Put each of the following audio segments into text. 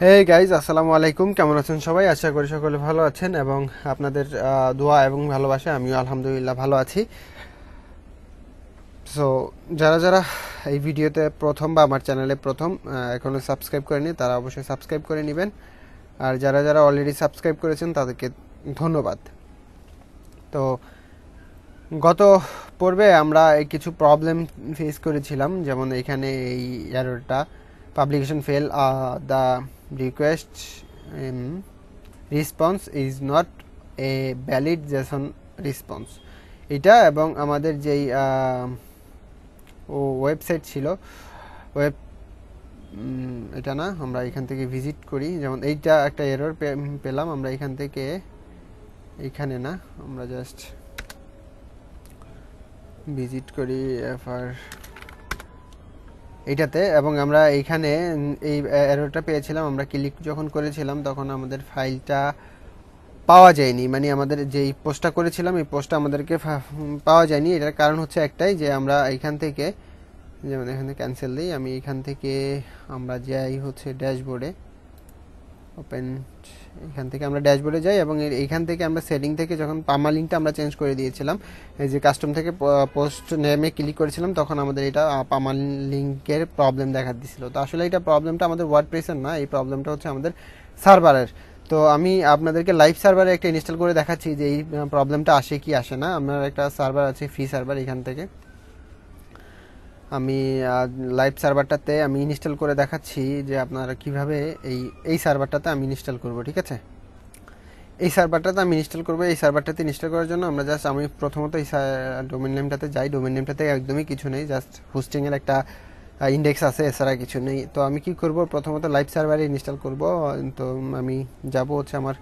Hey guys, আসসালামু আলাইকুম। কেমন আছেন সবাই? আশা করি সকলে ভালো আছেন এবং আপনাদের দোয়া এবং ভালোবাসা আমিও আলহামদুলিল্লাহ ভালো আছি। সো যারা যারা এই ভিডিওতে প্রথম বা আমার চ্যানেলে প্রথম এখনও সাবস্ক্রাইব করেনি তারা অবশ্যই সাবস্ক্রাইব করে নেবেন, আর যারা যারা অলরেডি সাবস্ক্রাইব করেছেন তাদেরকে ধন্যবাদ। তো গত পর্বে আমরা এই কিছু প্রবলেম ফেস করেছিলাম, যেমন এখানে এই এররটা publication fail, the request response is not a valid JSON response, এটা এবং আমাদের যেই ওয়েবসাইট ছিল ওয়েব এটা না, আমরা এখান থেকে ভিজিট করি, যেমন এইটা একটা এরর পেলাম আমরা এখান থেকে, এইখানে না, আমরা জাস্ট ভিজিট করি এফআর এইটাতে, এবং আমরা এইখানে এই এররটা পেয়েছিলাম। আমরা ক্লিক যখন করেছিলাম তখন আমাদের ফাইলটা পাওয়া যায়নি, মানে আমাদের যেই পোস্টটা করেছিলাম এই পোস্টটা আমাদেরকে পাওয়া যায়নি। এটার কারণ হচ্ছে একটাই, যে আমরা এইখান থেকে, যেমন এখানে ক্যান্সেল দিই, আমি এখান থেকে আমরা যাই হচ্ছে ড্যাশবোর্ডে, ওপেন, এখান থেকে আমরা ড্যাশবোর্ডে যাই এবং এইখান থেকে আমরা সেটিং থেকে যখন পামা লিঙ্কটা আমরা চেঞ্জ করে দিয়েছিলাম, এই যে কাস্টম থেকে পোস্ট নেমে ক্লিক করেছিলাম, তখন আমাদের এটা পামা লিঙ্কের প্রবলেম দেখা দিয়েছিল। তো আসলে এটা প্রবলেমটা আমাদের ওয়ার্ডপ্রেসের না, এই প্রবলেমটা হচ্ছে আমাদের সার্ভারের। তো আমি আপনাদেরকে লাইভ সার্ভারে একটা ইনস্টল করে দেখাচ্ছি যে এই প্রবলেমটা আসে কি আসে না। আমার একটা সার্ভার আছে, ফ্রি সার্ভার, এখান থেকে আমি লাইভ সার্ভারটাতে আমি ইনস্টল করে দেখাচ্ছি যে আপনারা কিভাবে এই সার্ভারটাতে আমি ইনস্টল করব। ঠিক আছে, এই সার্ভারটাতে আমি ইনস্টল করব। এই সার্ভারটাতে ইনস্টল করার জন্য আমরা জাস্ট, আমি প্রথমত এই ডোমেন নেমটাতে যাই। ডোমেন নেমটাতে একদমই কিছু নেই, জাস্ট হোস্টিংয়ের একটা ইন্ডেক্স আছে, এছাড়া কিছু নেই। তো আমি কি করব, প্রথমত লাইভ সার্ভারে ইনস্টল করব। তো আমি যাব হচ্ছে আমার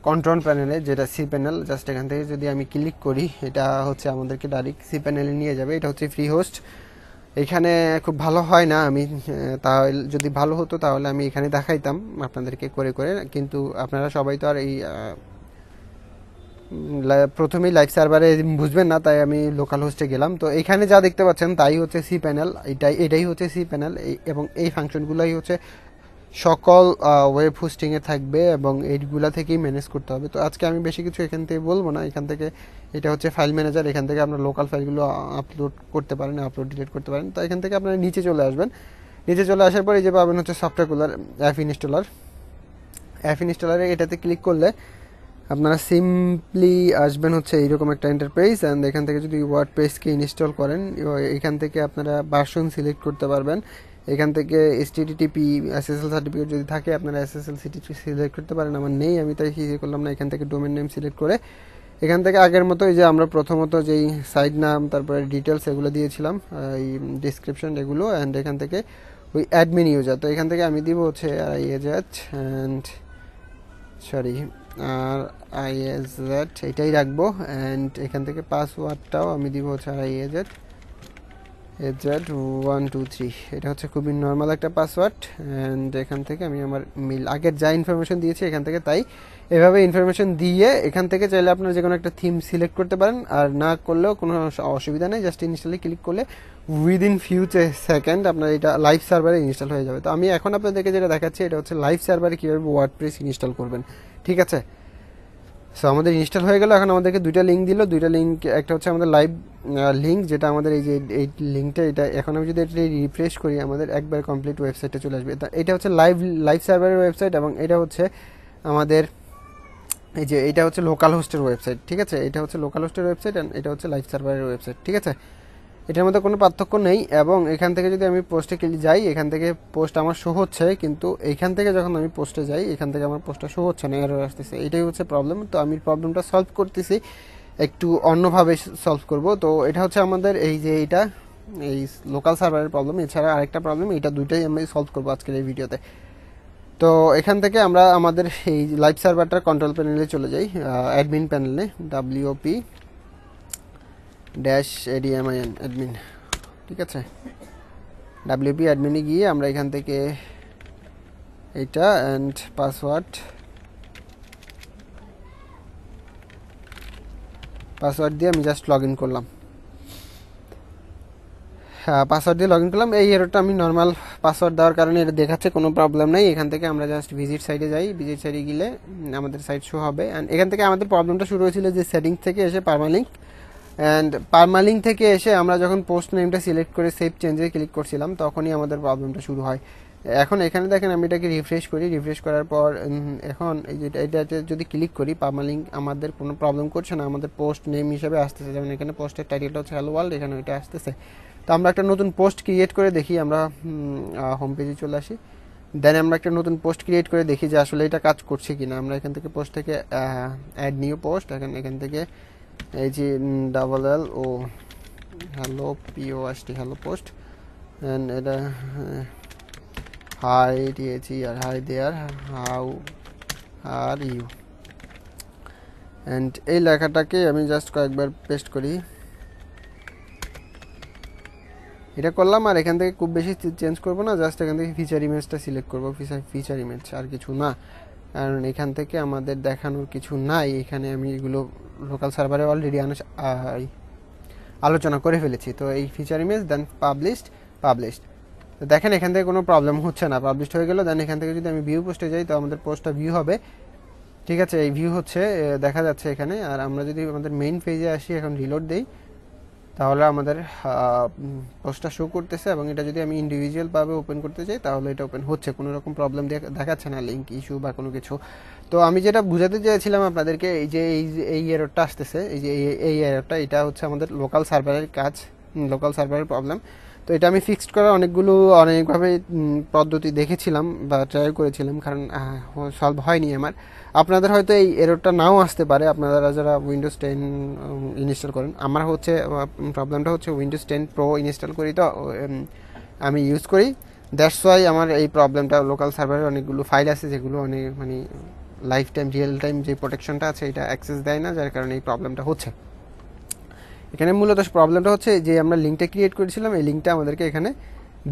কন্ট্রোল প্যানেলে, যেটা সি প্যানেল, জাস্ট এখান থেকে যদি আমি ক্লিক করি এটা হচ্ছে আমাদেরকে ডাইরেক্ট সি প্যানেলে নিয়ে যাবে। এটা হচ্ছে ফ্রি হোস্ট, এখানে খুব ভালো হয় না। আমি তাহলে যদি ভালো হতো তাহলে আমি এখানে দেখাইতাম আপনাদেরকে করে করে, কিন্তু আপনারা সবাই তো আর এই প্রথমেই লাইভ সার্ভারে বুঝবেন না, তাই আমি লোকাল হোস্টে গেলাম। তো এখানে যা দেখতে পাচ্ছেন তাই হচ্ছে সি প্যানেল, এটাই হচ্ছে সি প্যানেল, এবং এই ফাংশনগুলোই হচ্ছে সকল ওয়েব হোস্টিংয়ে থাকবে এবং এইগুলা থেকেই ম্যানেজ করতে হবে। তো আজকে আমি বেশি কিছু এখান থেকে বলবো না। এখান থেকে, এটা হচ্ছে ফাইল ম্যানেজার, এখান থেকে আপনার লোকাল ফাইলগুলো আপলোড করতে পারেন, আপলোড ডিলিট করতে পারেন। তো এখান থেকে আপনারা নিচে চলে আসবেন। নিচে চলে আসার পরে যে পাবেন হচ্ছে সফটওয়্যারগুলোর অ্যাপ ইনস্টলার। অ্যাপ ইনস্টলারে এটাতে ক্লিক করলে আপনারা সিম্পলি আসবেন হচ্ছে এইরকম একটা এন্টারপ্রাইজ, অ্যান্ড এখান থেকে যদি ওয়ার্ডপ্রেসকে ইনস্টল করেন, এখান থেকে আপনারা ভার্সন সিলেক্ট করতে পারবেন। এখান থেকে HTTP SSL সার্টিফিকেট যদি থাকে আপনারা SSL সিলেক্ট করতে পারেন। আমার নেই, আমি তাই কি করলাম না, এখান থেকে ডোমেন নেম সিলেক্ট করে এখান থেকে আগের মতো এই যে আমরা প্রথমত যেই সাইট নাম, তারপরে ডিটেলস এগুলো দিয়েছিলাম, এই ডিসক্রিপশন এগুলো, অ্যান্ড এখান থেকে ওই অ্যাডমিন ইউজার, তো এখান থেকে আমি দিব হচ্ছে RIAZ অ্যান্ড সরি RIAZ, এটাই রাখবো। অ্যান্ড এখান থেকে পাসওয়ার্ডটাও আমি দিব হচ্ছে RIAZ AZ123, এটা হচ্ছে খুবই নর্মাল একটা পাসওয়ার্ড। অ্যান্ড এখান থেকে আমি আমার আগের যা ইনফরমেশন দিয়েছি এখান থেকে তাই, এভাবে ইনফরমেশন দিয়ে এখান থেকে চাইলে আপনারা যে কোনো একটা থিম সিলেক্ট করতে পারেন, আর না করলেও কোনো অসুবিধা নেই। জাস্ট ইনস্টলে ক্লিক করলে উইদিন ফিউ সেকেন্ড আপনার এটা লাইভ সার্ভারে ইনস্টল হয়ে যাবে। তো আমি এখন আপনাদেরকে যেটা দেখাচ্ছি এটা হচ্ছে লাইভ সার্ভারে কীভাবে ওয়ার্ডপ্রেস ইনস্টল করবেন। ঠিক আছে, সো আমাদের ইনস্টল হয়ে গেল। এখন আমাদেরকে দুইটা লিঙ্ক দিল, দুইটা লিঙ্ক, একটা হচ্ছে আমাদের লাইভ লিঙ্ক, যেটা আমাদের এই যে এই লিঙ্কটা, এটা এখন আমি যদি এটা রিফ্রেশ করি আমাদের একবার কমপ্লিট ওয়েবসাইটে চলে আসবে। এটা হচ্ছে লাইভ সার্ভারের ওয়েবসাইট, এবং এটা হচ্ছে আমাদের এই যে এটা হচ্ছে লোকাল হোস্টের ওয়েবসাইট। ঠিক আছে, এটা হচ্ছে লোকাল হোস্টের ওয়েবসাইট, অ্যান্ড এটা হচ্ছে লাইভ সার্ভারের ওয়েবসাইট। ঠিক আছে, এটার মধ্যে কোনো পার্থক্য নেই। এবং এখান থেকে যদি আমি পোস্টে যাই, এখান থেকে পোস্ট আমার শো হচ্ছে, কিন্তু এইখান থেকে যখন আমি পোস্টে যাই এখান থেকে আমার পোস্টটা শো হচ্ছে না, এরর আসতেছে। এটাই হচ্ছে প্রবলেম। তো আমি প্রবলেমটা সলভ করতেছি, একটু অন্যভাবে সলভ করব। তো এটা হচ্ছে আমাদের এই যে এইটা এই লোকাল সার্ভারের প্রবলেম, এছাড়া আরেকটা প্রবলেম, এটা দুইটাই আমি সলভ করবো আজকের এই ভিডিওতে। তো এখান থেকে আমরা আমাদের এই লাইভ সার্ভারটার কন্ট্রোল প্যানেলে চলে যাই, অ্যাডমিন প্যানেলে, WP-ADMIN অ্যাডমিন। ঠিক আছে, WP অ্যাডমিনে গিয়ে আমরা এখান থেকে এইটা অ্যান্ড পাসওয়ার্ড দিয়ে আমি জাস্ট লগ ইন করলাম। পাসওয়ার্ড দিয়ে লগ ইন করলাম। এই এররটা আমি নর্মাল পাসওয়ার্ড দেওয়ার কারণে এটা দেখাচ্ছে, কোনো প্রবলেম নেই। এখান থেকে আমরা জাস্ট ভিজিট সাইটে যাই, ভিজিট সাইটে গেলে আমাদের সাইট শো হবে। অ্যান্ড এখান থেকে আমাদের প্রবলেমটা শুরু হয়েছিল যে সেটিংস থেকে এসে পারমালিঙ্ক, অ্যান্ড পারমালিঙ্ক থেকে এসে আমরা যখন পোস্ট নেমটা সিলেক্ট করে সেভ চেঞ্জে ক্লিক করছিলাম তখনই আমাদের প্রবলেমটা শুরু হয়। এখন এখানে দেখেন আমি এটাকে রিফ্রেশ করি, রিফ্রেশ করার পর এখন এই যে এটাতে যদি ক্লিক করি পারমালিঙ্ক আমাদের কোনো প্রবলেম করছে না, আমাদের পোস্ট নেম হিসেবে আসতেছে। যেমন এখানে পোস্টের টাইটেলটা হচ্ছে হ্যালো ওয়ার্ল্ড, এখানে এটা আসতেছে। তো আমরা একটা নতুন পোস্ট ক্রিয়েট করে দেখি, আমরা হোম পেজে চলে আসি, দেন আমরা একটা নতুন পোস্ট ক্রিয়েট করে দেখি যে আসলে এটা কাজ করছে কিনা। আমরা এখান থেকে পোস্ট থেকে অ্যাড নিউ পোস্ট, এখান থেকে এই যে LL ও hello POST hello post, and এটা হাই দিয়েছি আর hi there how are you, and এই লেখাটাকে আমি জাস্ট কয়েকবার পেস্ট করি, এটা করলাম। আর এখান থেকে খুব বেশি চেঞ্জ করবো না, জাস্ট এখান থেকে ফিচার ইমেজটা সিলেক্ট করবো, ফিচার ইমেজ আর কিছু না, কারণ এখান থেকে আমাদের দেখানোর কিছু নাই। এখানে আমি এগুলো লোকাল সার্ভারে অলরেডি আলোচনা করে ফেলেছি। তো এই ফিচার ইমেজ দেন পাবলিশড, তো দেখেন এখান থেকে কোনো প্রবলেম হচ্ছে না, পাবলিশড হয়ে গেল। দেন এখান থেকে যদি আমি ভিউ পোস্টে যাই তো আমাদের পোস্টটা ভিউ হবে, ঠিক আছে, এই ভিউ হচ্ছে দেখা যাচ্ছে এখানে। আর আমরা যদি আমাদের মেইন পেজে আসি, এখন রিলোড দেই, তাহলে আমাদের পোস্টটা শো করতেছে। এবং এটা যদি আমি ইন্ডিভিজুয়ালভাবে ওপেন করতে চাই তাহলে এটা ওপেন হচ্ছে, কোনো রকম প্রবলেম দেখাচ্ছে না, লিঙ্ক ইস্যু বা কোনো কিছু। তো আমি যেটা বুঝাতে চেয়েছিলাম আপনাদেরকে, এই এররটা আসতেছে, এই এররটা, এটা হচ্ছে আমাদের লোকাল সার্ভারের কাজ, লোকাল সার্ভারের প্রবলেম। তো এটা আমি ফিক্সড করার অনেকভাবে পদ্ধতি দেখেছিলাম বা ট্রাই করেছিলাম, কারণ সলভ হয়নি আমার। আপনাদের হয়তো এই এররটা নাও আসতে পারে, আপনারা যারা উইন্ডোজ 10 ইনস্টল করেন। আমার হচ্ছে প্রবলেমটা হচ্ছে উইন্ডোজ 10 প্রো ইনস্টল করি, তো আমি ইউজ করি, দ্যাটস ওয়াই আমার এই প্রবলেমটা। লোকাল সার্ভারের অনেকগুলো ফাইল আছে যেগুলো মানে লাইফ টাইম রিয়েল টাইম যে প্রোটেকশনটা আছে এটা অ্যাক্সেস দেয় না, যার কারণে এই প্রবলেমটা হচ্ছে। এখানে মূলত প্রবলেমটা হচ্ছে যে আমরা লিঙ্কটা ক্রিয়েট করেছিলাম, এই লিঙ্কটা আমাদেরকে এখানে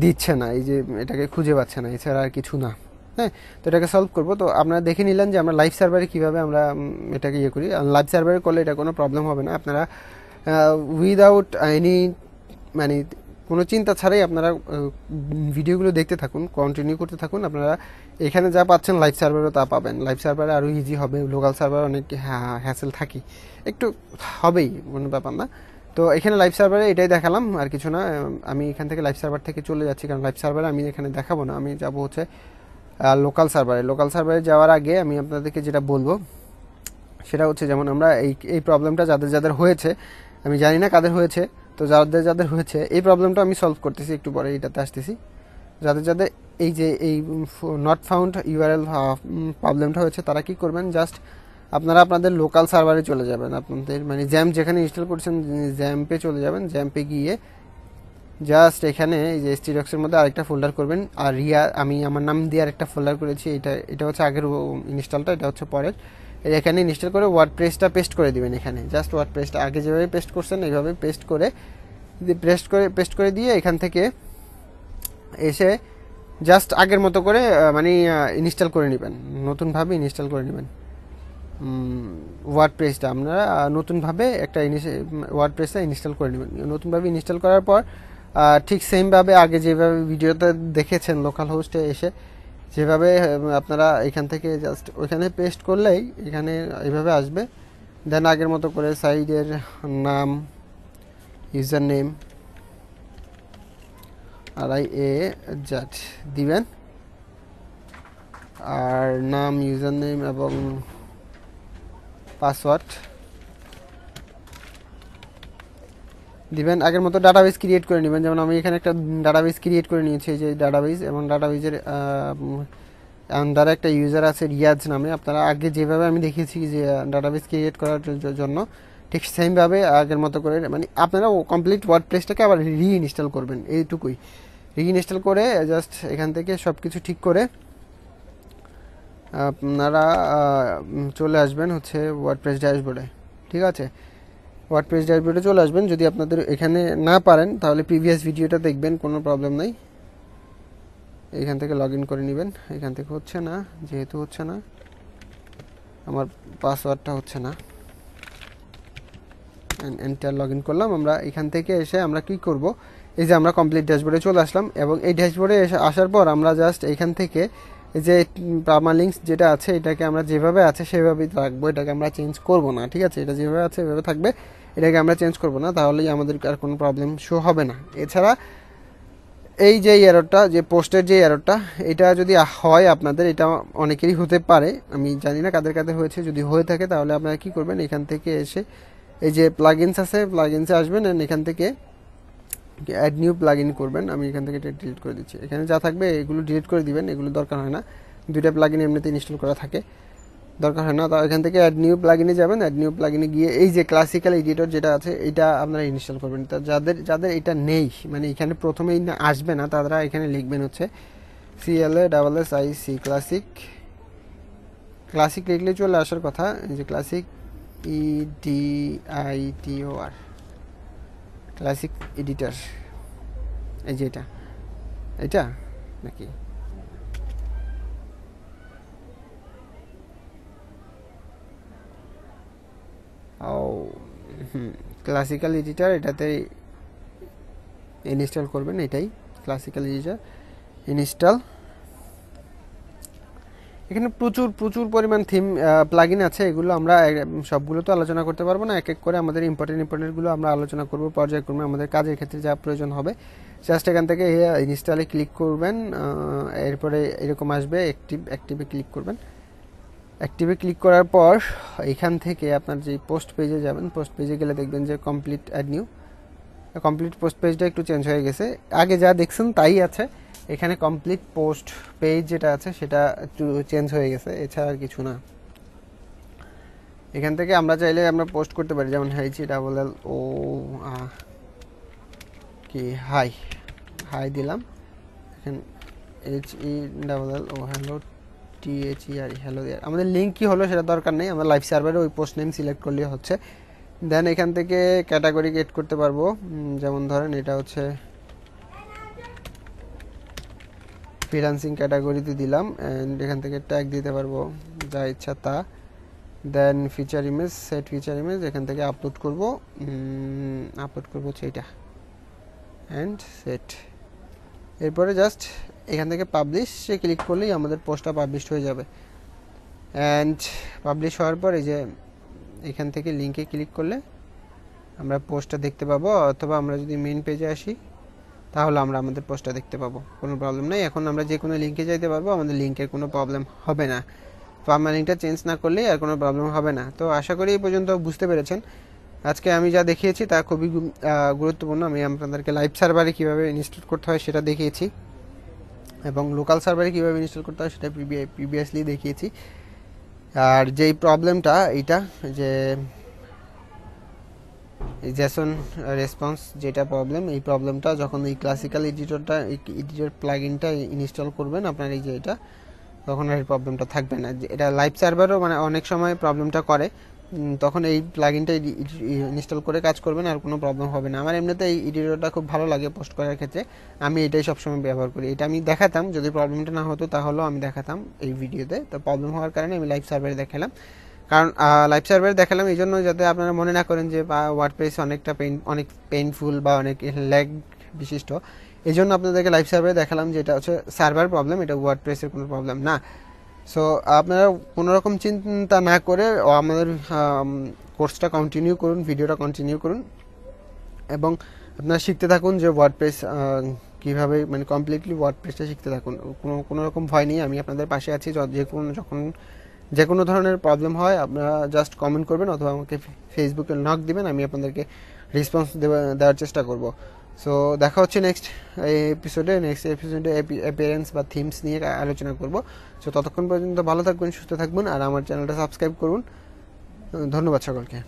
দিচ্ছে না, এই যে এটাকে খুঁজে পাচ্ছে না, এছাড়া আর কিছু না। হ্যাঁ, তো এটাকে সলভ করবো। তো আপনারা দেখে নিলেন যে আমরা লাইভ সার্ভারে কীভাবে আমরা এটাকে করি। লাইভ সার্ভারে করলে এটা কোনো প্রবলেম হবে না, আপনারা উইদাউট এনি মানে কোনো চিন্তা ছাড়াই আপনারা ভিডিওগুলো দেখতে থাকুন, কন্টিনিউ করতে থাকুন। আপনারা এখানে যা পাচ্ছেন লাইভ সার্ভারেও তা পাবেন। লাইভ সার্ভারে আরও ইজি হবে, লোকাল সার্ভার অনেক হ্যাসেল থাকি, একটু হবেই, কোনো ব্যাপার না। তো এখানে লাইভ সার্ভারে এটাই দেখালাম, আর কিছু না। আমি এখান থেকে লাইভ সার্ভার থেকে চলে যাচ্ছি, কারণ লাইভ সার্ভারে আমি এখানে দেখাবো না, আমি যাবো হচ্ছে লোকাল সার্ভারে। লোকাল সার্ভারে যাওয়ার আগে আমি আপনাদেরকে যেটা বলবো সেটা হচ্ছে, যেমন আমরা এই প্রবলেমটা যাদের হয়েছে, আমি জানি না কাদের হয়েছে, তো যাদের হয়েছে এই প্রবলেমটা আমি সলভ করতেছি, একটু পরে এটাতে আসতেছি। যাদের এই যে এই নট ফাউন্ড ইউআরএল প্রবলেমটা হয়েছে, তারা কি করবেন, জাস্ট আপনারা আপনাদের লোকাল সার্ভারে চলে যাবেন, আপনাদের মানে জ্যাম্প যেখানে ইনস্টল করছেন জ্যাম্পে চলে যাবেন। জ্যাম্পে গিয়ে জাস্ট এখানে এই যে স্টিডক্সের মধ্যে আরেকটা ফোল্ডার করবেন, আর আমি আমার নাম দিয়ে আরেকটা ফোল্ডার করেছি, এটা হচ্ছে আগের ইনস্টলটা, এটা হচ্ছে পরের। এখানে ইনস্টল করে ওয়ার্ডপ্রেসটা পেস্ট করে দিবেন। এখানে জাস্ট ওয়ার্ডপ্রেসটা আগে যেভাবে পেস্ট করছেন এইভাবে পেস্ট করে দিয়ে এখান থেকে এসে জাস্ট আগের মতো করে মানে ইনস্টল করে নেবেন, নতুনভাবে ইনস্টল করে নেবেন ওয়ার্ডপ্রেসটা। আপনারা নতুনভাবে একটা ওয়ার্ডপ্রেসটা ইনস্টল করে নেবেন। নতুনভাবে ইনস্টল করার পর ঠিক সেমভাবে আগে যেভাবে ভিডিওতে দেখেছেন লোকাল হোস্টে এসে যেভাবে আপনারা এখান থেকে জাস্ট ওইখানে পেস্ট করলেই এখানে এইভাবে আসবে। দেন আগের মতো করে সাইডের নাম, ইউজার নেম RIAZ দিবেন, আর নাম, ইউজার নেম এবং পাসওয়ার্ড দিবেন। আগের মতো ডাটাবেস ক্রিয়েট করে নেবেন, যেমন আমি এখানে একটা ডাটাবেস ক্রিয়েট করে নিয়েছি, এই যে ডাটাবেস, এবং ডাটাবেসের আন্ডারে একটা ইউজার আছে রিয়াজ নামে। আপনারা আগে যেভাবে আমি দেখিয়েছি যে ডাটাবেস ক্রিয়েট করার জন্য ঠিক সেমভাবে আগের মতো করে মানে আপনারা কমপ্লিট ওয়ার্ডপ্রেসটাকে আবার রিইনস্টল করবেন, এইটুকুই। রিইনস্টল করে জাস্ট এখান থেকে সব কিছু ঠিক করে আপনারা চলে আসবেন হচ্ছে ওয়ার্ডপ্রেস ড্যাশবোর্ডে, ঠিক আছে। ওয়ার্ডপ্রেস ড্যাশবোর্ডে চলে আসবেন। যদি আপনাদের এখানে না পারেন তাহলে প্রিভিয়াস ভিডিওটা দেখবেন, কোনো প্রবলেম নাই। এখান থেকে লগ ইন করে নেবেন। এখান থেকে হচ্ছে না, যেহেতু হচ্ছে না, আমার পাসওয়ার্ডটা হচ্ছে না, এন্টার লগ ইন করলাম। আমরা এখান থেকে এসে আমরা কি করব, এই যে আমরা কমপ্লিট ড্যাশবোর্ডে চলে আসলাম এবং এই ড্যাশবোর্ডে আসার পর আমরা জাস্ট এখান থেকে যে পারমালিঙ্কস যেটা আছে এটাকে আমরা যেভাবে আছে সেভাবেই রাখবো, এটাকে আমরা চেঞ্জ করব না, ঠিক আছে? এটা যেভাবে আছে সেভাবে থাকবে, এটাকে আমরা চেঞ্জ করব না, তাহলেই আমাদের আর কোনো প্রবলেম শো হবে না। এছাড়া এই যে এররটা, যে পোস্টের যে এররটা, এটা যদি হয় আপনাদের, এটা অনেকেরই হতে পারে, আমি জানি না কাদের কাদের হয়েছে। যদি হয়ে থাকে তাহলে আপনারা কী করবেন, এখান থেকে এসে এই যে প্লাগইনস আছে, প্লাগইনসে আসবেন এন্ড এখান থেকে অ্যাড নিউ প্লাগইন করবেন। আমি এখান থেকে এটা ডিলিট করে দিচ্ছি, এখানে যা থাকবে এগুলো ডিলিট করে দিবেন, এগুলো দরকার হয় না, দুইটা প্লাগইন এমনিতে ইনস্টল করা থাকে, দরকার হয় না। তো এখান থেকে অ্যাড নিউ প্লাগইনে যাবেন, অ্যাড নিউ প্লাগইনে গিয়ে এই যে ক্লাসিক্যাল এডিটর যেটা আছে এটা আপনারা ইনস্টল করবেন। তা যাদের এটা নেই, মানে এখানে প্রথমেই না আসবে না, তারা এখানে লিখবেন হচ্ছে CLASSIC ক্লাসিক লিখলে চলে আসার কথা। এই যে ক্লাসিক EDITOR ক্লাসিক এডিটর, এই যে এটা নাকি ক্লাসিক্যাল এডিটর, এটাতে ইনস্টল করবেন, এটাই ক্লাসিক্যাল এডিটর ইনস্টল। এখানে প্রচুর পরিমাণ থিম প্লাগইন আছে, এগুলো আমরা সবগুলো তো আলোচনা করতে পারবো না, এক এক করে আমাদের ইম্পর্টেন্টগুলো আমরা আলোচনা করব পর্যায়ক্রমে, আমাদের কাজের ক্ষেত্রে যা প্রয়োজন হবে। জাস্ট এখান থেকে ইনস্টলে ক্লিক করবেন, এরপরে এরকম আসবে, অ্যাক্টিভে ক্লিক করবেন। অ্যাক্টিভে ক্লিক করার পর এখান থেকে আপনার যে পোস্ট পেজে যাবেন, পোস্ট পেজে গেলে দেখবেন যে complete add new, complete post পেজটা একটু চেঞ্জ হয়ে গেছে, আগে যা দেখছেন তাই আছে, এখানে কমপ্লিট পোস্ট পেজ যেটা আছে সেটা একটু চেঞ্জ হয়ে গেছে, এছাড়া আর কিছু না। এখান থেকে আমরা চাইলে আমরা পোস্ট করতে পারি, যেমন HELLO কি হাই দিলাম, এখানে HELLO hello THER hello there. আমাদের লিঙ্ক কি হলো সেটা দরকার নেই, আমরা লাইভ সার্ভারে ওই পোস্ট নেম সিলেক্ট করলেই হচ্ছে। দেন এখান থেকে ক্যাটাগরি এড করতে পারবো, যেমন ধরেন এটা হচ্ছে ফ্রিল্যান্সিং ক্যাটাগরিতে দিলাম, অ্যান্ড এখান থেকে ট্যাগ দিতে পারবো যা ইচ্ছা তা। Then feature image, set feature image, এখান থেকে আপলোড করব হচ্ছে এটা, অ্যান্ড সেট। এরপরে জাস্ট এখান থেকে পাবলিশে ক্লিক করলেই আমাদের পোস্টটা পাবলিশ হয়ে যাবে। অ্যান্ড পাবলিশ হওয়ার পর এই যে এখান থেকে লিঙ্কে ক্লিক করলে আমরা পোস্টটা দেখতে পাবো, অথবা আমরা যদি মেইন পেজে আসি তাহলে আমরা আমাদের পোস্টটা দেখতে পাবো, কোনো প্রবলেম নেই। এখন আমরা যে কোনো লিঙ্কে যাইতে পারবো, আমাদের লিঙ্কের কোনো প্রবলেম হবে না, লিঙ্কটা চেঞ্জ না করলে আর কোনো প্রবলেম হবে না। তো আশা করি এই পর্যন্ত বুঝতে পেরেছেন। আজকে আমি যা দেখিয়েছি তা খুবই গুরুত্বপূর্ণ। আমি আপনাদেরকে লাইভ সার্ভারে কীভাবে ইনস্টল করতে হয় সেটা দেখিয়েছি, এবং লোকাল সার্ভারে কীভাবে ইনস্টল করতে হয় সেটা প্রিভিয়াসলি দেখিয়েছি। আর যেই প্রবলেমটা এইটা, যে জেসন রেসপন্স যেটা প্রবলেম, এই প্রবলেমটা যখন এই ক্লাসিক্যাল এডিটর প্লাগইনটা ইনস্টল করবেন আপনার, এই যে এটা, তখন আর এই প্রবলেমটা থাকবে না। এটা লাইভ সার্ভারও মানে অনেক সময় প্রবলেমটা করে, তখন এই প্লাগইনটা ইনস্টল করে কাজ করবেন, আর কোনো প্রবলেম হবে না। আমার এমনিতে এই এডিটরটা খুব ভালো লাগে পোস্ট করার ক্ষেত্রে, আমি এটাই সবসময় ব্যবহার করি। এটা আমি দেখাতাম, যদি প্রবলেমটা না হতো তাহলেও আমি দেখাতাম এই ভিডিওতে। তো প্রবলেম হওয়ার কারণে আমি লাইভ সার্ভারে দেখালাম, কারণ লাইভ সার্ভারে দেখালাম এই জন্য যাতে আপনারা মনে না করেন যে ওয়ার্ডপ্রেস অনেক পেইনফুল বা অনেক ল্যাগ বিশিষ্ট। এই জন্য আপনাদেরকে লাইভ সার্ভারে দেখালাম যে এটা হচ্ছে সার্ভার প্রবলেম, এটা ওয়ার্ডপ্রেসের কোনো প্রবলেম না। সো আপনারা কোনোরকম চিন্তা না করে আমাদের কোর্সটা কন্টিনিউ করুন, ভিডিওটা কন্টিনিউ করুন, এবং আপনারা শিখতে থাকুন যে ওয়ার্ডপ্রেস কীভাবে, মানে কমপ্লিটলি ওয়ার্ডপ্রেসটা শিখতে থাকুন। কোনো রকম ভয় নেই, আমি আপনাদের পাশে আছি। যে কোনো ধরনের প্রবলেম হয় আপনারা জাস্ট কমেন্ট করবেন, অথবা আমাকে ফেসবুকে নক দিবেন, আমি আপনাদেরকে রেসপন্স দেওয়ার চেষ্টা করব। সো দেখা হচ্ছে নেক্সট এপিসোডে অ্যাপিয়ারেন্স বা থিমস নিয়ে আলোচনা করব। সো ততক্ষণ পর্যন্ত ভালো থাকবেন, সুস্থ থাকবেন, আর আমার চ্যানেলটা সাবস্ক্রাইব করুন। ধন্যবাদ সকলকে।